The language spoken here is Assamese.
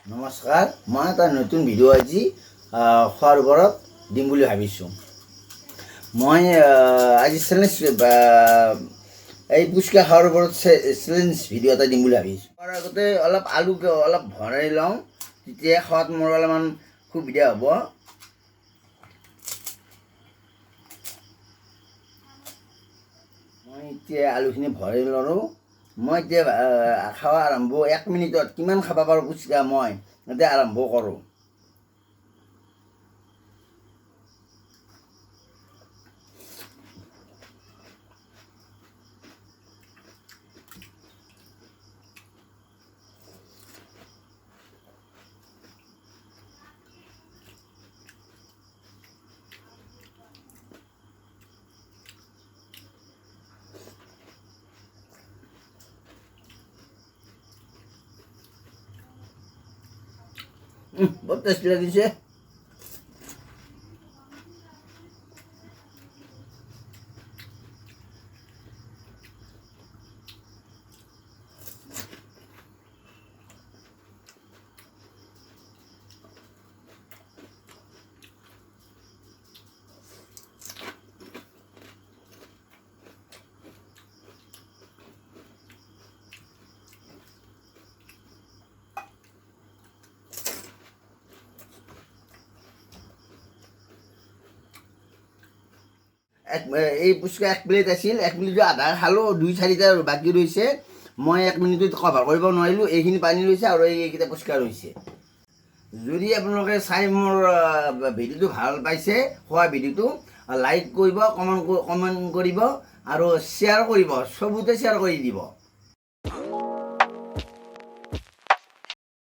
নমস্কাৰ, মই এটা নতুন ভিডিঅ' আজি খোৱাৰ ওপৰত দিম বুলি ভাবিছোঁ। মই আজি চেলেঞ্জ এই পুচকা খোৱাৰ ওপৰত চেলেঞ্জ ভিডিঅ' এটা দিম বুলি ভাবিছোঁ। খোৱাৰ আগতে অলপ আলুকে অলপ ভৰাই লওঁ, তেতিয়া খোৱাত মোৰ অলপমান সুবিধা হ'ব। মই এতিয়া আলুখিনি ভৰাই ল'লোঁ। মই এতিয়া খাৱা আৰম্ভ 1 মিনিটত কিমান খাব পাৰোঁ পুচকা মই এতিয়া আৰম্ভ কৰোঁ। বহুত টেষ্টি লাগিছে। এই পুচকা 1 প্লেট আছিল, 1 প্লেট আধা খালোঁ, 2-4টা বাকী ৰৈছে। মই 1 মিনিটত কভাৰ কৰিব নোৱাৰিলোঁ। এইখিনি পানী ৰৈছে আৰু এইকেইটা পুচকা ৰৈছে। যদি আপোনালোকে চাই মোৰ ভিডিঅ'টো ভাল পাইছে, খোৱা ভিডিঅ'টো লাইক কৰিব, কমেণ্ট কৰিব আৰু শ্বেয়াৰ কৰিব, চবতে শ্বেয়াৰ কৰি দিব।